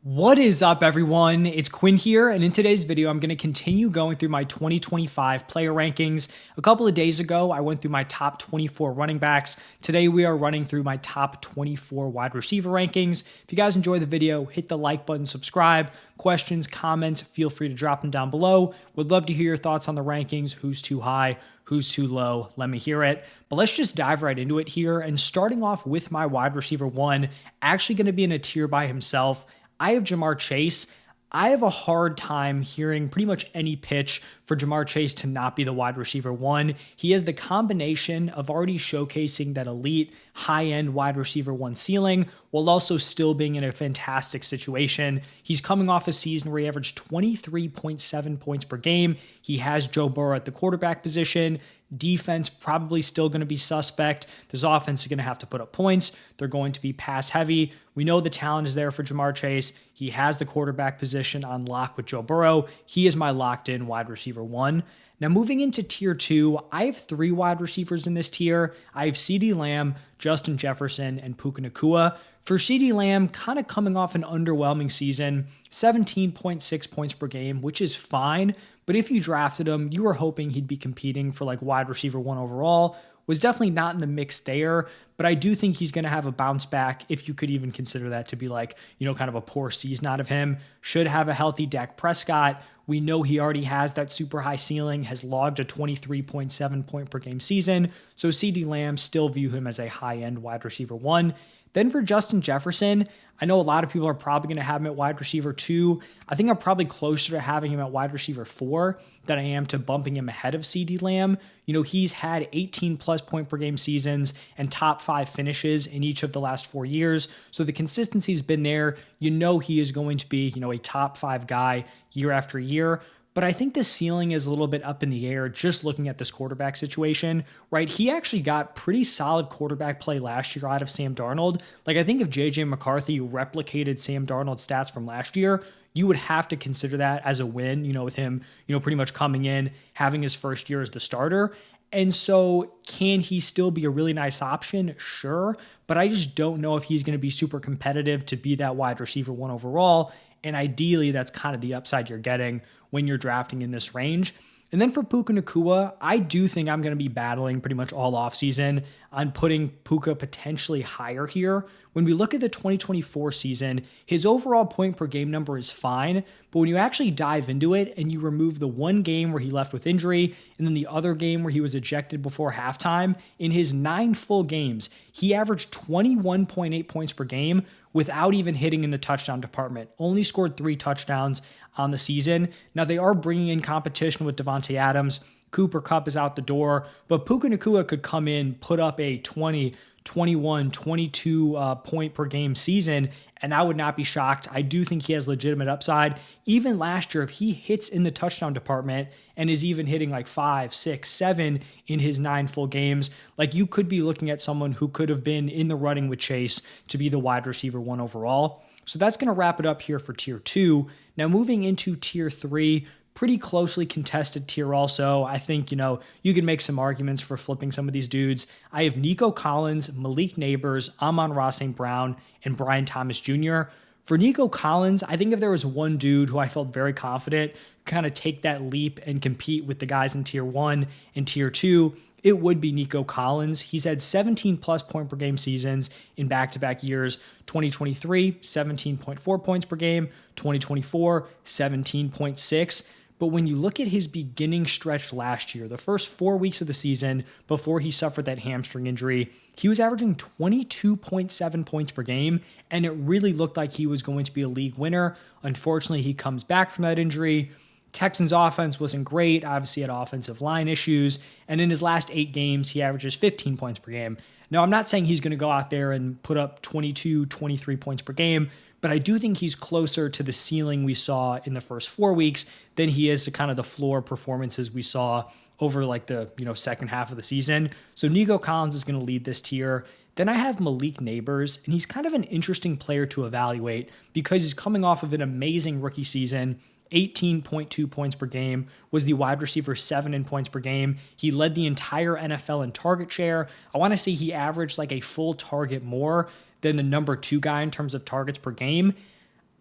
What is up, everyone? It's Quinn here, and in today's video, I'm going to continue going through my 2025 player rankings. A couple of days ago, I went through my top 24 running backs. Today, we are running through my top 24 wide receiver rankings. If you guys enjoy the video, hit the like button, subscribe. Questions, comments, feel free to drop them down below. Would love to hear your thoughts on the rankings. Who's too high? Who's too low? Let me hear it. But let's just dive right into it here. And starting off with my wide receiver one, actually going to be in a tier by himself. I have Jamar Chase. I have a hard time hearing pretty much any pitch for Jamar Chase to not be the wide receiver one. He has the combination of already showcasing that elite high-end wide receiver one ceiling while also still being in a fantastic situation. He's coming off a season where he averaged 23.7 points per game. He has Joe Burrow at the quarterback position. Defense probably still going to be suspect. This offense is going to have to put up points. They're going to be pass heavy. We know the talent is there for Jamar Chase. He has the quarterback position on lock with Joe Burrow. He is my locked in wide receiver one. Now moving into tier two, I have three wide receivers in this tier. I have CeeDee Lamb, Justin Jefferson, and Puka Nacua. For CeeDee Lamb, kind of coming off an underwhelming season, 17.6 points per game, which is fine. But if you drafted him, you were hoping he'd be competing for like wide receiver one overall. Was definitely not in the mix there, but I do think he's going to have a bounce back, if you could even consider that to be like, kind of a poor season out of him. Should have a healthy Dak Prescott. We know he already has that super high ceiling, has logged a 23.7 point per game season. So CeeDee Lamb, still view him as a high-end wide receiver one. Then for Justin Jefferson, I know a lot of people are probably going to have him at wide receiver two. I think I'm probably closer to having him at wide receiver four than I am to bumping him ahead of CeeDee Lamb. He's had 18 plus point per game seasons and top five finishes in each of the last 4 years. So the consistency's been there. He is going to be, a top five guy year after year. But I think the ceiling is a little bit up in the air just looking at this quarterback situation, right? He actually got pretty solid quarterback play last year out of Sam Darnold. I think if J.J. McCarthy replicated Sam Darnold's stats from last year, you would have to consider that as a win, with him, pretty much coming in, having his first year as the starter. And so can he still be a really nice option? Sure. But I just don't know if he's going to be super competitive to be that wide receiver one overall. And ideally, that's kind of the upside you're getting when you're drafting in this range. And then for Puka Nacua, I do think I'm going to be battling pretty much all offseason on putting Puka potentially higher here. When we look at the 2024 season, his overall point per game number is fine, but when you actually dive into it and you remove the one game where he left with injury and then the other game where he was ejected before halftime, in his 9 full games, he averaged 21.8 points per game without even hitting in the touchdown department. Only scored 3 touchdowns on the season. Now they are bringing in competition with Devontae Adams. Cooper Kupp is out the door, but Puka Nacua could come in, put up a 20, 21, 22 point per game season, and I would not be shocked. I do think he has legitimate upside. Even last year, if he hits in the touchdown department and is even hitting like 5, 6, 7 in his 9 full games, you could be looking at someone who could have been in the running with Chase to be the wide receiver one overall. So that's going to wrap it up here for tier 2. Now moving into tier 3, pretty closely contested tier also. I think, you can make some arguments for flipping some of these dudes. I have Nico Collins, Malik Neighbors, Amon-Ra St. Brown, and Brian Thomas Jr. For Nico Collins, I think if there was one dude who I felt very confident kind of take that leap and compete with the guys in tier 1 and tier 2, it would be Nico Collins. He's had 17 plus point per game seasons in back-to-back years. 2023, 17.4 points per game. 2024, 17.6. But when you look at his beginning stretch last year, the first 4 weeks of the season before he suffered that hamstring injury, he was averaging 22.7 points per game, and it really looked like he was going to be a league winner. Unfortunately, he comes back from that injury. Texans offense wasn't great, obviously had offensive line issues, and in his last 8 games, he averages 15 points per game. Now, I'm not saying he's going to go out there and put up 22, 23 points per game, but I do think he's closer to the ceiling we saw in the first 4 weeks than he is to kind of the floor performances we saw over the second half of the season. So Nico Collins is going to lead this tier. Then I have Malik Neighbors, and he's kind of an interesting player to evaluate because he's coming off of an amazing rookie season. 18.2 points per game, was the wide receiver 7 in points per game. He led the entire NFL in target share. I want to say he averaged a full target more than the number 2 guy in terms of targets per game.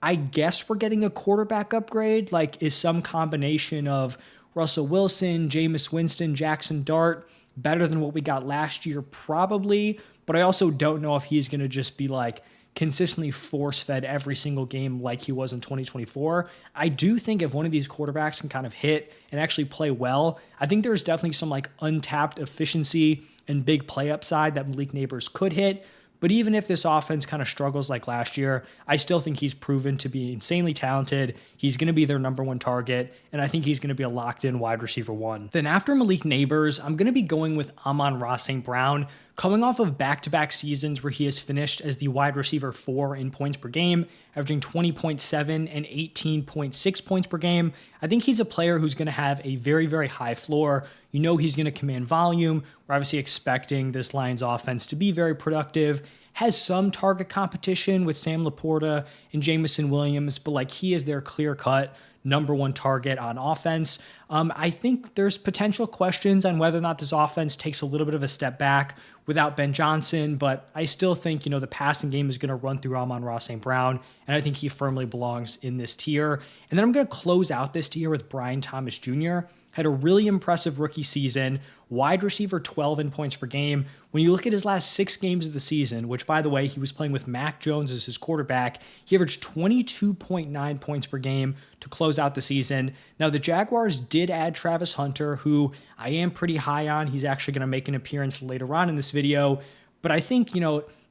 I guess we're getting a quarterback upgrade, like is some combination of Russell Wilson, Jameis Winston, Jackson Dart better than what we got last year? Probably, but I also don't know if he's going to just be like consistently force fed every single game like he was in 2024. I do think if one of these quarterbacks can kind of hit and actually play well, I think there's definitely some like untapped efficiency and big play upside that Malik Neighbors could hit. But even if this offense kind of struggles like last year, I still think he's proven to be insanely talented. He's going to be their number one target, and I think he's going to be a locked-in wide receiver one. Then after Malik Neighbors, I'm going to be going with Amon-Ra St. Brown, coming off of back-to-back seasons where he has finished as the wide receiver 4 in points per game, averaging 20.7 and 18.6 points per game. I think he's a player who's going to have a very, very high floor. You know he's going to command volume. We're obviously expecting this Lions offense to be very productive. Has some target competition with Sam Laporta and Jameson Williams, but like he is their clear-cut number one target on offense. I think there's potential questions on whether or not this offense takes a little bit of a step back without Ben Johnson, but I still think, the passing game is going to run through Amon-Ra St. Brown, and I think he firmly belongs in this tier. And then I'm going to close out this tier with Brian Thomas Jr., had a really impressive rookie season, wide receiver 12 in points per game. When you look at his last 6 games of the season, which by the way, he was playing with Mac Jones as his quarterback, he averaged 22.9 points per game to close out the season. Now the Jaguars did add Travis Hunter, who I am pretty high on. He's actually going to make an appearance later on in this video, but I think,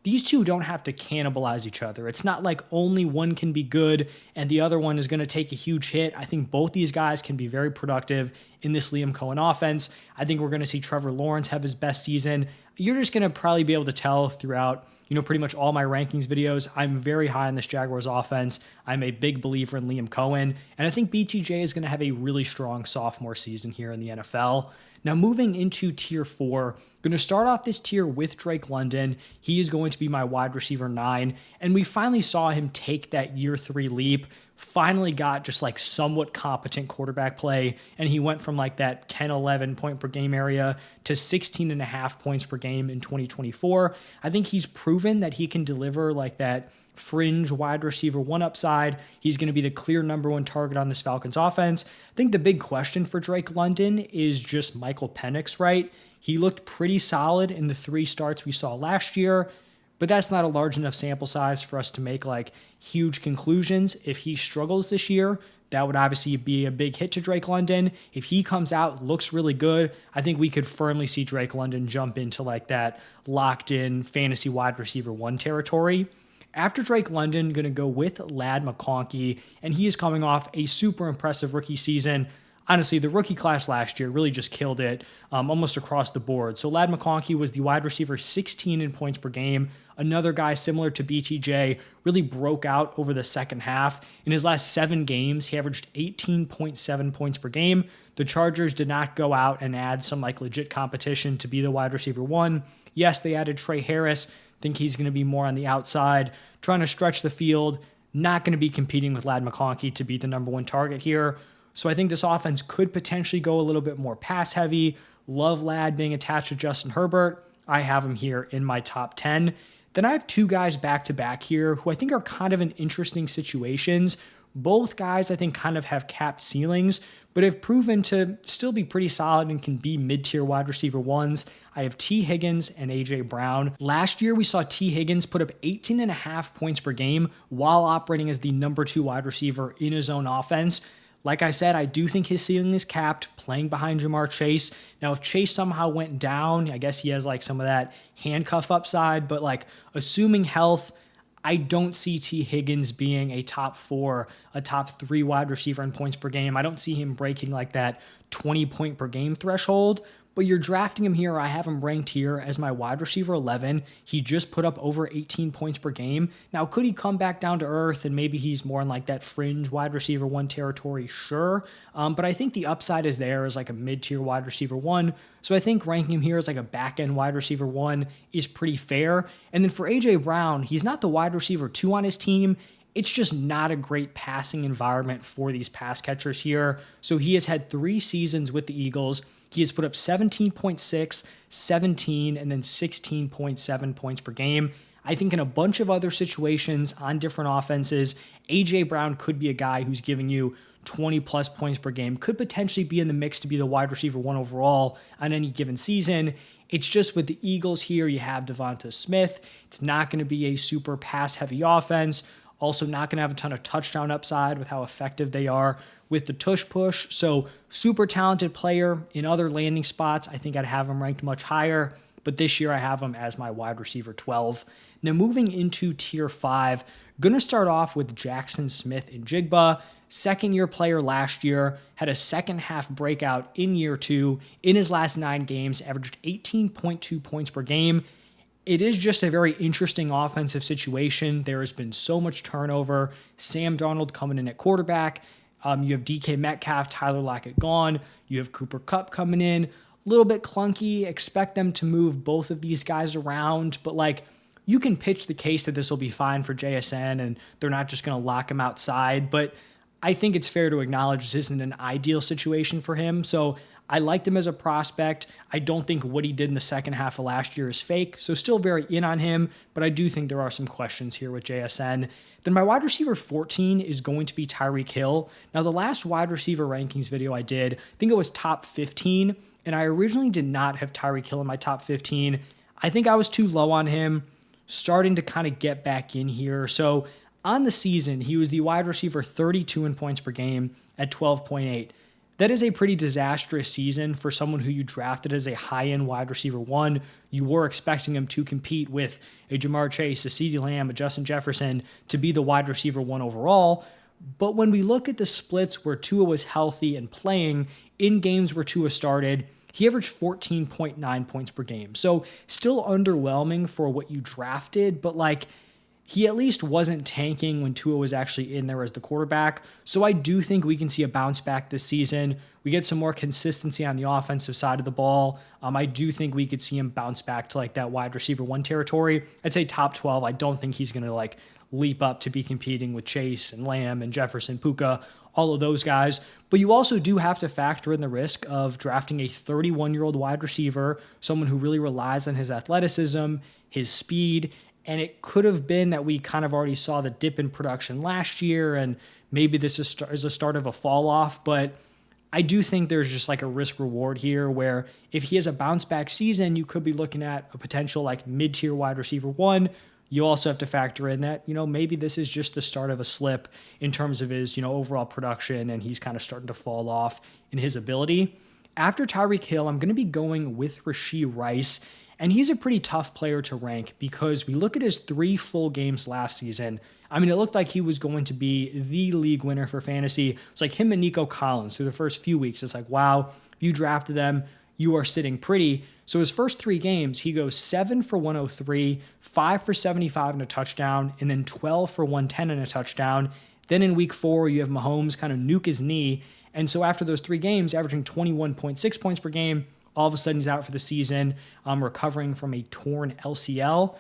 these two don't have to cannibalize each other. It's not like only one can be good and the other one is going to take a huge hit. I think both these guys can be very productive in this Liam Cohen offense. I think we're going to see Trevor Lawrence have his best season. You're just going to probably be able to tell throughout, pretty much all my rankings videos. I'm very high on this Jaguars offense. I'm a big believer in Liam Cohen, and I think BTJ is going to have a really strong sophomore season here in the NFL. Now, moving into tier 4, going to start off this tier with Drake London. He is going to be my wide receiver 9, and we finally saw him take that year 3 leap, finally got just like somewhat competent quarterback play, and he went from like that 10, 11 point per game area to 16.5 points per game in 2024. I think he's proven that he can deliver like that fringe wide receiver 1 upside. He's going to be the clear number 1 target on this Falcons offense. I think the big question for Drake London is just Michael Penix, right? He looked pretty solid in the 3 starts we saw last year, but that's not a large enough sample size for us to make like huge conclusions. If he struggles this year, that would obviously be a big hit to Drake London. If he comes out, looks really good, I think we could firmly see Drake London jump into like that locked in fantasy wide receiver 1 territory. After Drake London, going to go with Ladd McConkey, and he is coming off a super impressive rookie season. Honestly, the rookie class last year really just killed it almost across the board. So Ladd McConkey was the wide receiver 16 in points per game. Another guy similar to BTJ really broke out over the second half. In his last 7 games, he averaged 18.7 points per game. The Chargers did not go out and add some like legit competition to be the wide receiver 1. Yes, they added Trey Harris. Think he's going to be more on the outside, trying to stretch the field, not going to be competing with Ladd McConkey to be the number 1 target here. So I think this offense could potentially go a little bit more pass heavy. Love Ladd being attached to Justin Herbert. I have him here in my top 10. Then I have 2 guys back to back here who I think are kind of in interesting situations. Both guys I think kind of have capped ceilings, but have proven to still be pretty solid and can be mid-tier wide receiver 1s. I have T. Higgins and A.J. Brown. Last year, we saw T. Higgins put up 18.5 points per game while operating as the number 2 wide receiver in his own offense. Like I said, I do think his ceiling is capped, playing behind Jamar Chase. Now, if Chase somehow went down, I guess he has like some of that handcuff upside, but like assuming health, I don't see T. Higgins being a top 4, a top 3 wide receiver in points per game. I don't see him breaking like that 20 point per game threshold, but you're drafting him here. I have him ranked here as my wide receiver 11. He just put up over 18 points per game. Now, could he come back down to earth and maybe he's more in like that fringe wide receiver 1 territory? Sure. But I think the upside is there as like a mid-tier wide receiver 1. So I think ranking him here as like a back-end wide receiver 1 is pretty fair. And then for A.J. Brown, he's not the wide receiver 2 on his team. It's just not a great passing environment for these pass catchers here. So he has had 3 seasons with the Eagles. He has put up 17.6, 17, and then 16.7 points per game. I think in a bunch of other situations on different offenses, A.J. Brown could be a guy who's giving you 20 plus points per game, could potentially be in the mix to be the wide receiver one overall on any given season. It's just with the Eagles here, you have Devonta Smith. It's not going to be a super pass-heavy offense. Also not going to have a ton of touchdown upside with how effective they are with the tush push. So super talented player in other landing spots. I think I'd have him ranked much higher, but this year I have him as my wide receiver 12. Now moving into tier 5, going to start off with Jackson Smith-Njigba. Second-year player last year, had a second-half breakout in year 2. In his last 9 games, averaged 18.2 points per game. It is just a very interesting offensive situation. There has been so much turnover. Sam Darnold coming in at quarterback. You have DK Metcalf, Tyler Lockett gone. You have Cooper Kupp coming in. A little bit clunky. Expect them to move both of these guys around, but you can pitch the case that this will be fine for JSN and they're not just going to lock him outside. But I think it's fair to acknowledge this isn't an ideal situation for him. So I liked him as a prospect. I don't think what he did in the second half of last year is fake. So still very in on him, but I do think there are some questions here with JSN. Then my wide receiver 14 is going to be Tyreek Hill. Now the last wide receiver rankings video I did, I think it was top 15, and I originally did not have Tyreek Hill in my top 15. I think I was too low on him, starting to kind of get back in here. So on the season, he was the wide receiver 32 in points per game at 12.8. That is a pretty disastrous season for someone who you drafted as a high-end wide receiver 1. You were expecting him to compete with a Jamar Chase, a CeeDee Lamb, a Justin Jefferson to be the wide receiver 1 overall. But when we look at the splits where Tua was healthy and playing in games where Tua started, he averaged 14.9 points per game. So still underwhelming for what you drafted, but he at least wasn't tanking when Tua was actually in there as the quarterback. So I do think we can see a bounce back this season. We get some more consistency on the offensive side of the ball. I do think we could see him bounce back to that wide receiver 1 territory. I'd say top 12. I don't think he's going to leap up to be competing with Chase and Lamb and Jefferson, Puka, all of those guys. But you also do have to factor in the risk of drafting a 31-year-old wide receiver, someone who really relies on his athleticism, his speed. And it could have been that we kind of already saw the dip in production last year, and maybe this is a start of a fall off. But I do think there's just a risk reward here where if he has a bounce back season, you could be looking at a potential mid-tier wide receiver 1. You also have to factor in that, maybe this is just the start of a slip in terms of his, overall production, and he's kind of starting to fall off in his ability. After Tyreek Hill, I'm going to be going with Rashee Rice. And he's a pretty tough player to rank because we look at his 3 full games last season. I mean, it looked like he was going to be the league winner for fantasy. It's him and Nico Collins through the first few weeks. It's wow, if you drafted them, you are sitting pretty. So his first 3 games, he goes 7 for 103, 5 for 75 and a touchdown, and then 12 for 110 and a touchdown. Then in week 4, you have Mahomes kind of nuke his knee. And so after those 3 games, averaging 21.6 points per game, all of a sudden he's out for the season, recovering from a torn LCL.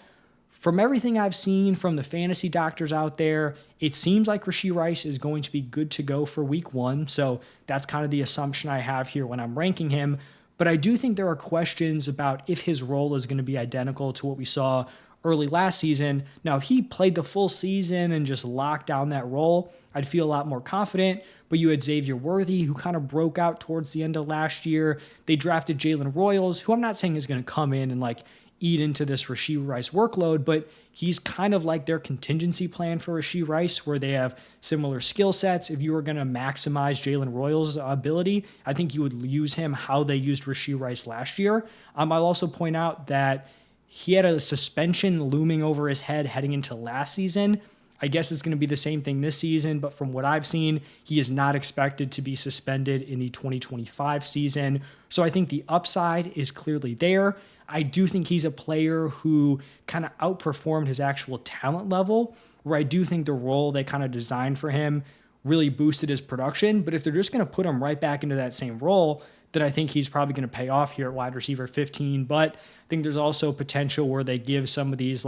From everything I've seen from the fantasy doctors out there, it seems like Rashee Rice is going to be good to go for week 1. So that's kind of the assumption I have here when I'm ranking him. But I do think there are questions about if his role is going to be identical to what we saw early last season. Now, if he played the full season and just locked down that role, I'd feel a lot more confident. But you had Xavier Worthy, who kind of broke out towards the end of last year. They drafted Jalen Royals, who I'm not saying is going to come in and eat into this Rashee Rice workload, but he's kind of their contingency plan for Rashee Rice, where they have similar skill sets. If you were going to maximize Jalen Royals' ability, I think you would use him how they used Rashee Rice last year. I'll also point out that he had a suspension looming over his head heading into last season. I guess it's going to be the same thing this season, but from what I've seen, he is not expected to be suspended in the 2025 season. So I think the upside is clearly there. I do think he's a player who kind of outperformed his actual talent level, where I do think the role they kind of designed for him really boosted his production. But if they're just going to put him right back into that same role, then I think he's probably going to pay off here at wide receiver 15. But I think there's also potential where they give some of these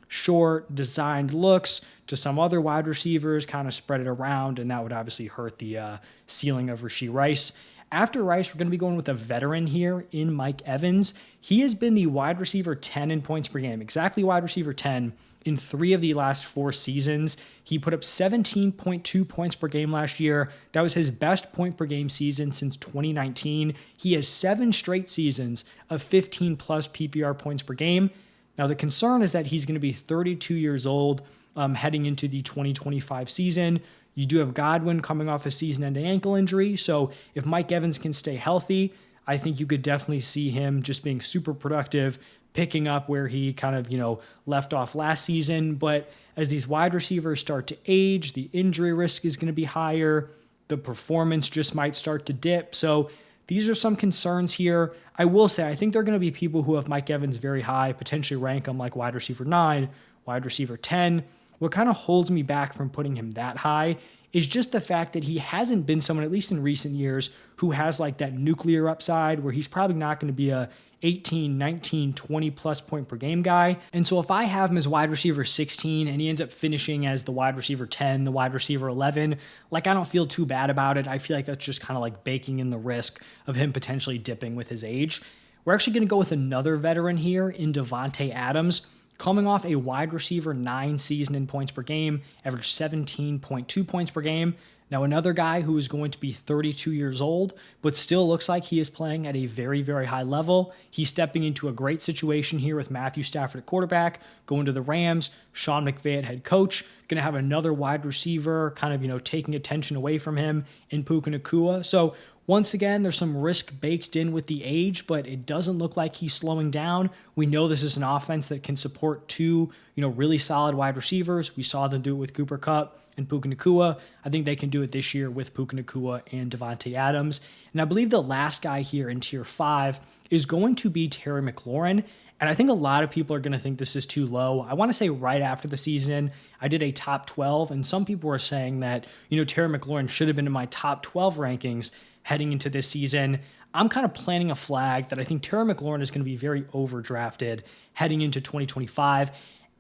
short designed looks to some other wide receivers, kind of spread it around, and that would obviously hurt the ceiling of Rashee Rice. After Rice, we're going to be going with a veteran here in Mike Evans. He has been the wide receiver 10 in points per game, exactly wide receiver 10 in 3 of the last 4 seasons. He put up 17.2 points per game last year. That was his best point per game season since 2019. He has 7 straight seasons of 15 plus PPR points per game. Now, the concern is that he's going to be 32 years old heading into the 2025 season. You do have Godwin coming off a season-ending ankle injury. So if Mike Evans can stay healthy, I think you could definitely see him just being super productive, picking up where he kind of, left off last season. But as these wide receivers start to age, the injury risk is going to be higher. The performance just might start to dip. So these are some concerns here. I will say, I think there are going to be people who have Mike Evans very high, potentially rank him like wide receiver 9, wide receiver 10. What kind of holds me back from putting him that high is just the fact that he hasn't been someone, at least in recent years, who has like that nuclear upside where he's probably not going to be a 18, 19, 20 plus point per game guy. And so if I have him as wide receiver 16 and he ends up finishing as the wide receiver 10, the wide receiver 11, like I don't feel too bad about it. I feel like that's just kind of like baking in the risk of him potentially dipping with his age. We're actually going to go with another veteran here in Davante Adams. Coming off a wide receiver 9 season in points per game, averaged 17.2 points per game. Now, another guy who is going to be 32 years old, but still looks like he is playing at a very, very high level. He's stepping into a great situation here with Matthew Stafford at quarterback, going to the Rams, Sean McVay at head coach, going to have another wide receiver kind of, taking attention away from him in Puka Nacua. So once again, there's some risk baked in with the age, but it doesn't look like he's slowing down. We know this is an offense that can support 2, really solid wide receivers. We saw them do it with Cooper Kupp and Puka Nacua. I think they can do it this year with Puka Nacua and Davante Adams. And I believe the last guy here in tier 5 is going to be Terry McLaurin. And I think a lot of people are going to think this is too low. I want to say right after the season, I did a top 12, and some people were saying that, Terry McLaurin should have been in my top 12 rankings heading into this season. I'm kind of planting a flag that I think Terry McLaurin is going to be very overdrafted heading into 2025.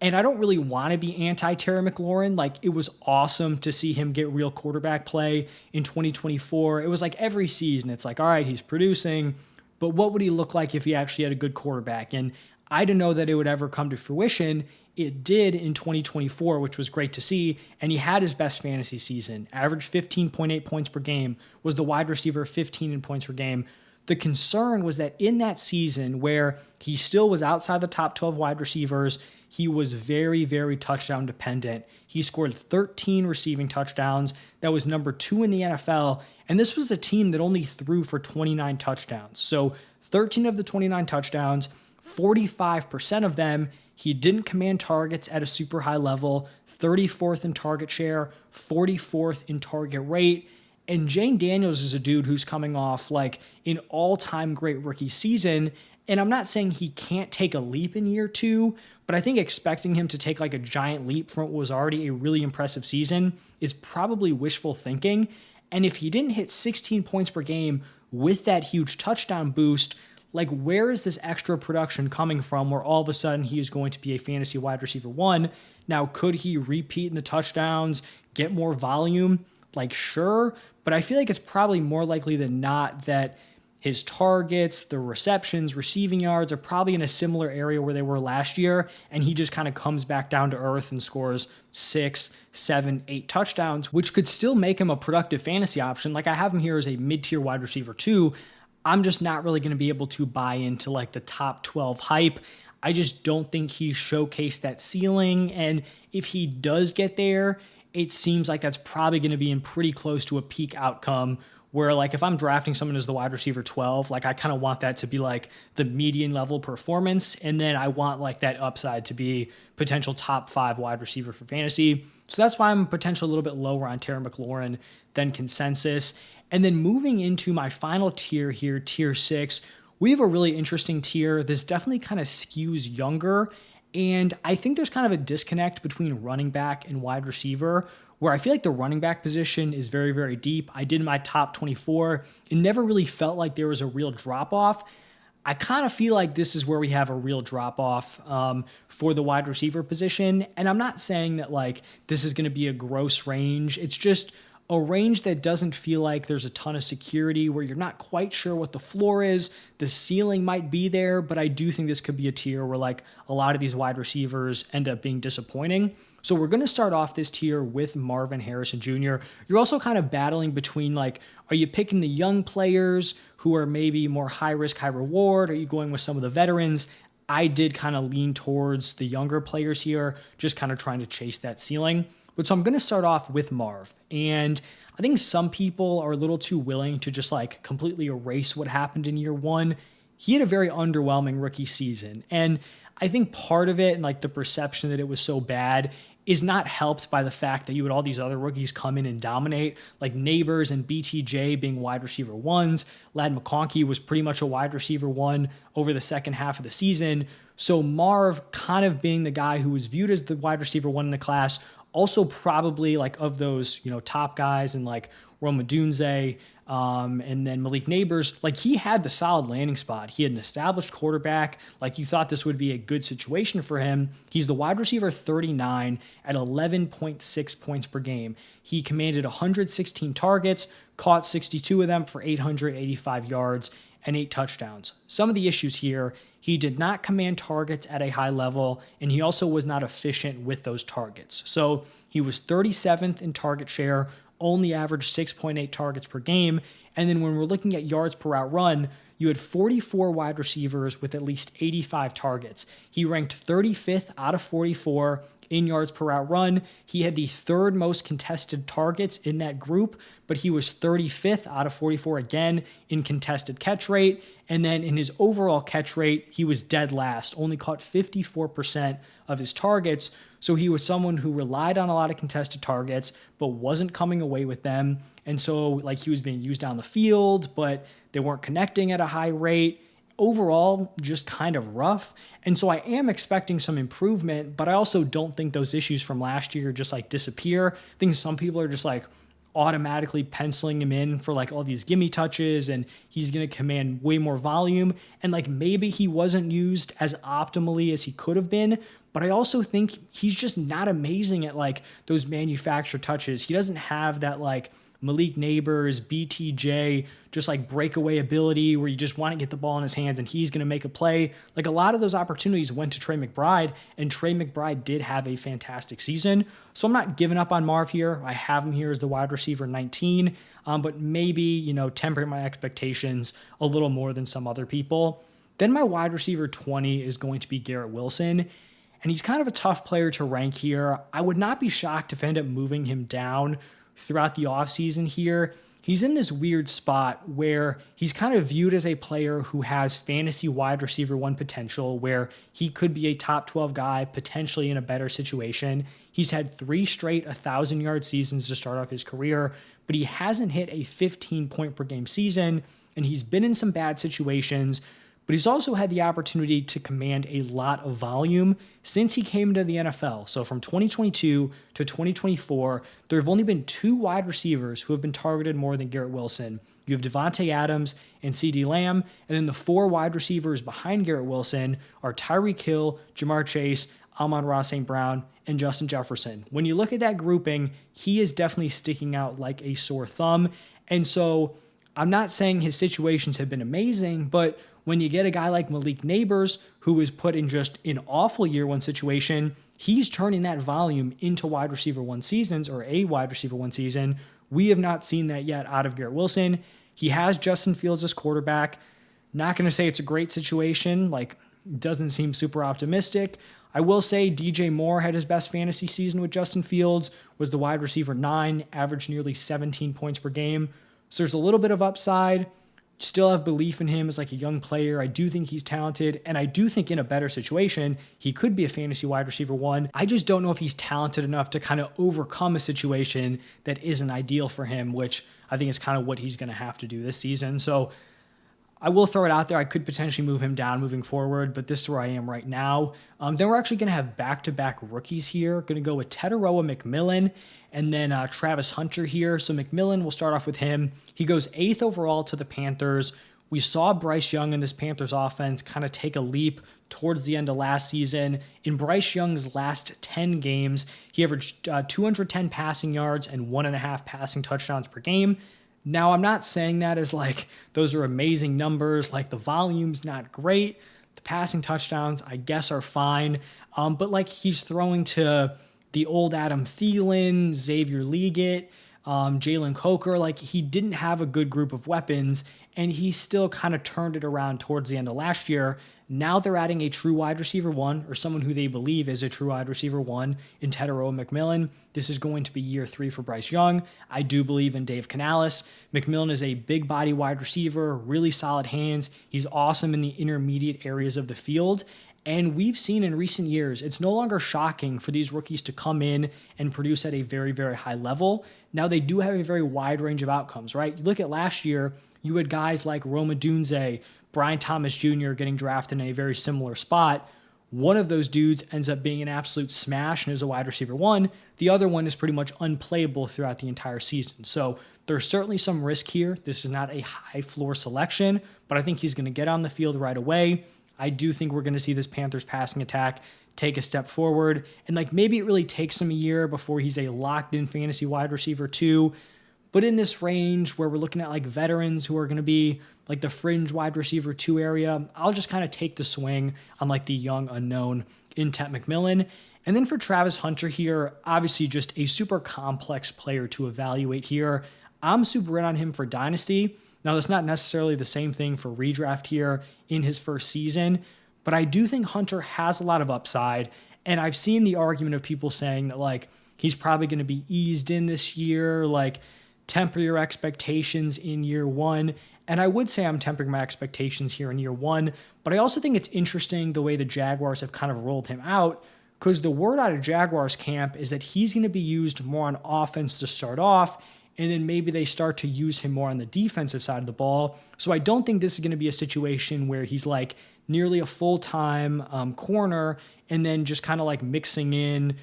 And I don't really want to be anti-Terry McLaurin. Like, it was awesome to see him get real quarterback play in 2024. It was like every season, it's like, all right, he's producing, but what would he look like if he actually had a good quarterback? And I didn't know that it would ever come to fruition. It did in 2024, which was great to see, and he had his best fantasy season. Averaged 15.8 points per game, was the wide receiver 15 in points per game. The concern was that in that season where he still was outside the top 12 wide receivers, he was very, very touchdown dependent. He scored 13 receiving touchdowns. That was number 2 in the NFL, and this was a team that only threw for 29 touchdowns. So 13 of the 29 touchdowns, 45% of them, he didn't command targets at a super high level, 34th in target share, 44th in target rate. And Jane Daniels is a dude who's coming off like an all-time great rookie season. And I'm not saying he can't take a leap in year 2, but I think expecting him to take like a giant leap from what was already a really impressive season is probably wishful thinking. And if he didn't hit 16 points per game with that huge touchdown boost, like, where is this extra production coming from where all of a sudden he is going to be a fantasy wide receiver 1? Now, could he repeat in the touchdowns, get more volume? Like, sure, but I feel like it's probably more likely than not that his targets, the receptions, receiving yards are probably in a similar area where they were last year, and he just kind of comes back down to earth and scores 6, 7, 8 touchdowns, which could still make him a productive fantasy option. Like, I have him here as a mid-tier wide receiver 2. I'm just not really going to be able to buy into like the top 12 hype. I just don't think he's showcased that ceiling. And if he does get there, it seems like that's probably going to be in pretty close to a peak outcome where like if I'm drafting someone as the wide receiver 12, like I kind of want that to be like the median level performance. And then I want like that upside to be potential top 5 wide receiver for fantasy. So that's why I'm potentially a little bit lower on Terry McLaurin than consensus. And then moving into my final tier here, tier 6, we have a really interesting tier. This definitely kind of skews younger. And I think there's kind of a disconnect between running back and wide receiver, where I feel like the running back position is very, very deep. I did my top 24. It never really felt like there was a real drop-off. I kind of feel like this is where we have a real drop-off for the wide receiver position. And I'm not saying that like this is going to be a gross range. It's just a range that doesn't feel like there's a ton of security, where you're not quite sure what the floor is. The ceiling might be there, but I do think this could be a tier where like a lot of these wide receivers end up being disappointing. So we're going to start off this tier with Marvin Harrison Jr. You're also kind of battling between like, are you picking the young players who are maybe more high risk, high reward? Are you going with some of the veterans? I did kind of lean towards the younger players here, just kind of trying to chase that ceiling. But so I'm going to start off with Marv. And I think some people are a little too willing to just like completely erase what happened in year one. He had a very underwhelming rookie season. And I think part of it and like the perception that it was so bad is not helped by the fact that you had all these other rookies come in and dominate, like Neighbors and BTJ being wide receiver ones. Ladd McConkey was pretty much a wide receiver one over the second half of the season. So Marv kind of being the guy who was viewed as the wide receiver one in the class, also probably like of those, top guys and like Rome Odunze, and then Malik Neighbors, like he had the solid landing spot. He had an established quarterback. Like you thought this would be a good situation for him. He's the wide receiver 39 at 11.6 points per game. He commanded 116 targets, caught 62 of them for 885 yards and 8 touchdowns. Some of the issues here, he did not command targets at a high level, and he also was not efficient with those targets. So he was 37th in target share, only averaged 6.8 targets per game. And then when we're looking at yards per route run, you had 44 wide receivers with at least 85 targets. He ranked 35th out of 44 in yards per route run. He had the third most contested targets in that group, but he was 35th out of 44 again in contested catch rate. And then in his overall catch rate, he was dead last, only caught 54% of his targets. So he was someone who relied on a lot of contested targets, but wasn't coming away with them. And so like he was being used down the field, but they weren't connecting at a high rate. Overall, just kind of rough. And so I am expecting some improvement, but I also don't think those issues from last year just like disappear. I think some people are just like automatically penciling him in for like all these gimme touches and he's going to command way more volume. And like maybe he wasn't used as optimally as he could have been, but I also think he's just not amazing at like those manufactured touches. He doesn't have that like Malik Neighbors, BTJ, just like breakaway ability where you just want to get the ball in his hands and he's going to make a play. Like a lot of those opportunities went to Trey McBride, and Trey McBride did have a fantastic season. So I'm not giving up on Marv here. I have him here as the wide receiver 19, but maybe, tempering my expectations a little more than some other people. Then my wide receiver 20 is going to be Garrett Wilson. And he's kind of a tough player to rank here. I would not be shocked if I end up moving him down throughout the offseason here. He's in this weird spot where he's kind of viewed as a player who has fantasy wide receiver one potential, where he could be a top 12 guy, potentially in a better situation. He's had 3 straight 1,000-yard seasons to start off his career, but he hasn't hit a 15-point per game season, and he's been in some bad situations. But he's also had the opportunity to command a lot of volume since he came to the NFL. So from 2022 to 2024, there have only been 2 wide receivers who have been targeted more than Garrett Wilson. You have Devontae Adams and CeeDee Lamb, and then the 4 wide receivers behind Garrett Wilson are Tyreek Hill, Jamar Chase, Amon-Ra St. Brown, and Justin Jefferson. When you look at that grouping, he is definitely sticking out like a sore thumb. And so I'm not saying his situations have been amazing, but when you get a guy like Malik Neighbors, who was put in just an awful year one situation, he's turning that volume into wide receiver one seasons, or a wide receiver one season. We have not seen that yet out of Garrett Wilson. He has Justin Fields as quarterback. Not going to say it's a great situation, like doesn't seem super optimistic. I will say DJ Moore had his best fantasy season with Justin Fields, was the wide receiver 9, averaged nearly 17 points per game. So there's a little bit of upside. Still have belief in him as like a young player. I do think he's talented, and I do think in a better situation, he could be a fantasy wide receiver 1. I just don't know if he's talented enough to kind of overcome a situation that isn't ideal for him, which I think is kind of what he's going to have to do this season. So I will throw it out there. I could potentially move him down moving forward, but this is where I am right now. Then we're actually going to have back-to-back rookies here. Going to go with Teteroa McMillan and then Travis Hunter here. So McMillan, we'll start off with him. He goes 8th overall to the Panthers. We saw Bryce Young in this Panthers offense kind of take a leap towards the end of last season. In Bryce Young's last 10 games, he averaged 210 passing yards and 1.5 passing touchdowns per game. Now, I'm not saying that as like those are amazing numbers, like the volume's not great. The passing touchdowns, I guess, are fine. But like he's throwing to the old Adam Thielen, Xavier Legette, Jalen Coker. Like he didn't have a good group of weapons, and he still kind of turned it around towards the end of last year. Now they're adding a true wide receiver one, or someone who they believe is a true wide receiver one in Tetairoa McMillan. This is going to be year 3 for Bryce Young. I do believe in Dave Canales. McMillan is a big body wide receiver, really solid hands. He's awesome in the intermediate areas of the field. And we've seen in recent years, it's no longer shocking for these rookies to come in and produce at a very, very high level. Now, they do have a very wide range of outcomes, right? You look at last year, you had guys like Roma Dunze, Brian Thomas Jr. getting drafted in a very similar spot. One of those dudes ends up being an absolute smash and is a wide receiver one. The other one is pretty much unplayable throughout the entire season. So there's certainly some risk here. This is not a high floor selection, but I think he's going to get on the field right away. I do think we're going to see this Panthers passing attack take a step forward. And like maybe it really takes him a year before he's a locked in fantasy wide receiver too. But in this range where we're looking at like veterans who are going to be like the fringe wide receiver 2 area, I'll just kind of take the swing on like the young unknown in Tet McMillan. And then for Travis Hunter here, obviously just a super complex player to evaluate here. I'm super in on him for Dynasty. Now, that's not necessarily the same thing for redraft here in his first season, but I do think Hunter has a lot of upside. And I've seen the argument of people saying that like he's probably going to be eased in this year, like temper your expectations in year 1. And I would say I'm tempering my expectations here in year 1, but I also think it's interesting the way the Jaguars have kind of rolled him out, because the word out of Jaguars camp is that he's going to be used more on offense to start off, and then maybe they start to use him more on the defensive side of the ball. So I don't think this is going to be a situation where he's like nearly a full-time corner and then just kind of like mixing in,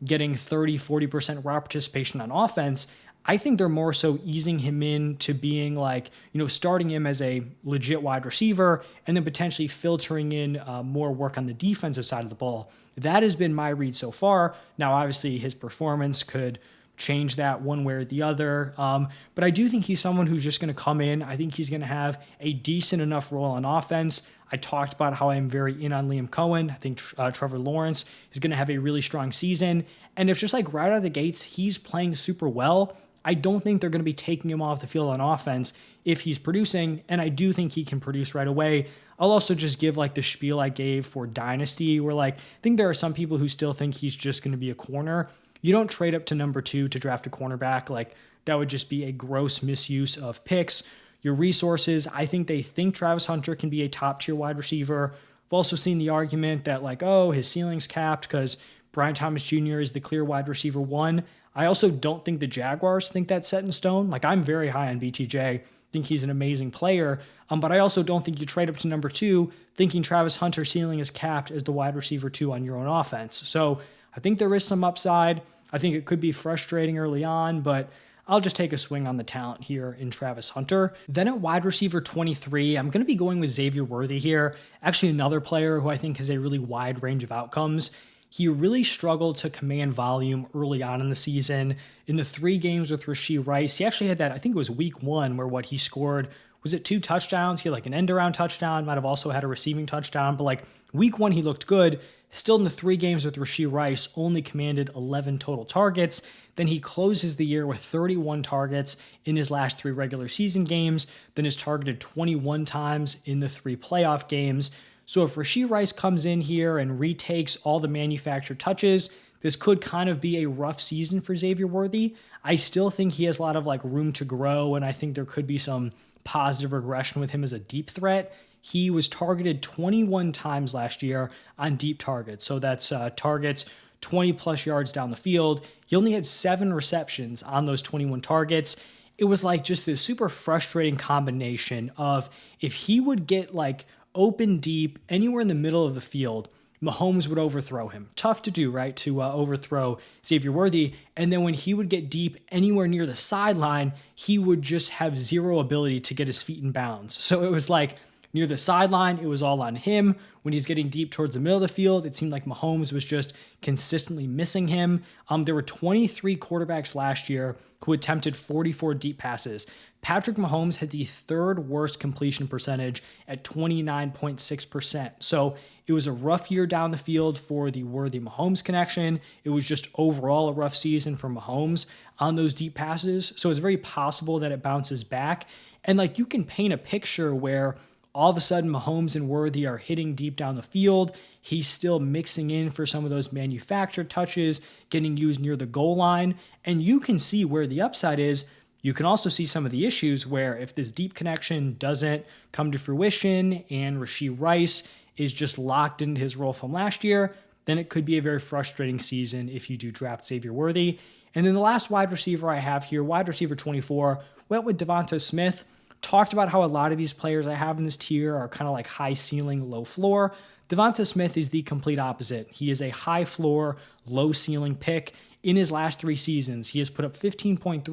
getting 30-40% raw participation on offense. I think they're more so easing him in to being like, starting him as a legit wide receiver and then potentially filtering in more work on the defensive side of the ball. That has been my read so far. Now, obviously, his performance could change that one way or the other. But I do think he's someone who's just going to come in. I think he's going to have a decent enough role on offense. I talked about how I'm very in on Liam Cohen. I think Trevor Lawrence is going to have a really strong season. And if just like right out of the gates, he's playing super well, I don't think they're going to be taking him off the field on offense if he's producing, and I do think he can produce right away. I'll also just give like the spiel I gave for Dynasty, where like I think there are some people who still think he's just going to be a corner. You don't trade up to number 2 to draft a cornerback. Like that would just be a gross misuse of picks. Your resources, I think they think Travis Hunter can be a top tier wide receiver. I've also seen the argument that like, oh, his ceiling's capped because Brian Thomas Jr. is the clear wide receiver 1. I also don't think the Jaguars think that's set in stone. Like I'm very high on BTJ, think he's an amazing player, but I also don't think you trade up to number 2 thinking Travis Hunter's ceiling is capped as the wide receiver 2 on your own offense. So I think there is some upside. I think it could be frustrating early on, but I'll just take a swing on the talent here in Travis Hunter. Then at wide receiver 23, I'm going to be going with Xavier Worthy here. Actually, another player who I think has a really wide range of outcomes. He really struggled to command volume early on in the season. In the 3 games with Rashee Rice, he actually had that, I think it was week 1, where what he scored, was it 2 touchdowns? He had like an end-around touchdown, might have also had a receiving touchdown, but like week 1, he looked good. Still in the 3 games with Rashee Rice, only commanded 11 total targets. Then he closes the year with 31 targets in his last 3 regular season games, then is targeted 21 times in the 3 playoff games. So if Rashee Rice comes in here and retakes all the manufactured touches, this could kind of be a rough season for Xavier Worthy. I still think he has a lot of like room to grow, and I think there could be some positive regression with him as a deep threat. He was targeted 21 times last year on deep targets. So that's targets 20 plus yards down the field. He only had 7 receptions on those 21 targets. It was like just this super frustrating combination of if he would get like open deep anywhere in the middle of the field, Mahomes would overthrow him. Tough to do, right? To overthrow Xavier Worthy. And then when he would get deep anywhere near the sideline, he would just have zero ability to get his feet in bounds. So it was like Near the sideline, it was all on him. When he's getting deep towards the middle of the field, it seemed like Mahomes was just consistently missing him. There were 23 quarterbacks last year who attempted 44 deep passes. Patrick Mahomes had the third worst completion percentage at 29.6%. So it was a rough year down the field for the Worthy Mahomes connection. It was just overall a rough season for Mahomes on those deep passes. So it's very possible that it bounces back. And like you can paint a picture where all of a sudden Mahomes and Worthy are hitting deep down the field. He's still mixing in for some of those manufactured touches, getting used near the goal line. And you can see where the upside is. You can also see some of the issues where if this deep connection doesn't come to fruition and Rashee Rice is just locked into his role from last year, then it could be a very frustrating season if you do draft Xavier Worthy. And then the last wide receiver I have here, wide receiver 24, went with Devonta Smith. Talked about how a lot of these players I have in this tier are kind of like high ceiling, low floor. Devonta Smith is the complete opposite. He is a high floor, low ceiling pick. In his last 3 seasons, he has put up 15.3,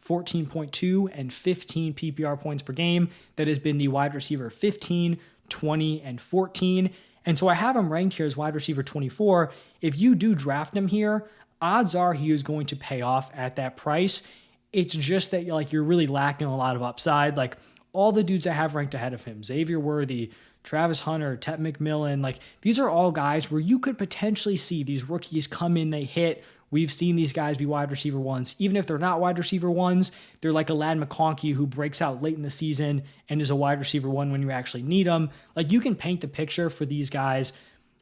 14.2, and 15 PPR points per game. That has been the wide receiver 15, 20, and 14. And so I have him ranked here as wide receiver 24. If you do draft him here, odds are he is going to pay off at that price. It's just that like you're really lacking a lot of upside. Like all the dudes I have ranked ahead of him, Xavier Worthy, Travis Hunter, Tet McMillan, like these are all guys where you could potentially see these rookies come in, they hit. We've seen these guys be wide receiver ones. Even if they're not wide receiver ones, they're like a Lad McConkey who breaks out late in the season and is a wide receiver one when you actually need them. Like you can paint the picture for these guys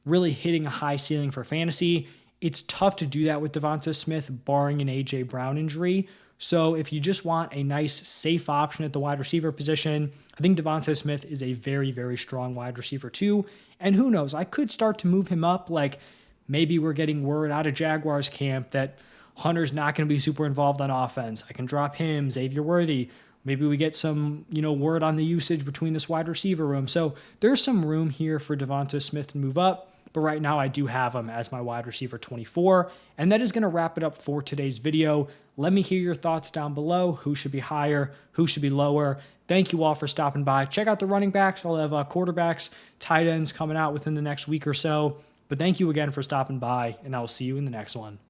really hitting a high ceiling for fantasy. It's tough to do that with Devonta Smith, barring an A.J. Brown injury. So if you just want a nice, safe option at the wide receiver position, I think Devonta Smith is a very, very strong wide receiver too. And who knows, I could start to move him up. Like maybe we're getting word out of Jaguars camp that Hunter's not going to be super involved on offense. I can drop him, Xavier Worthy. Maybe we get some, word on the usage between this wide receiver room. So there's some room here for Devonta Smith to move up. But right now I do have him as my wide receiver 24. And that is going to wrap it up for today's video. Let me hear your thoughts down below. Who should be higher? Who should be lower? Thank you all for stopping by. Check out the running backs. I'll have quarterbacks, tight ends coming out within the next week or so. But thank you again for stopping by, and I will see you in the next one.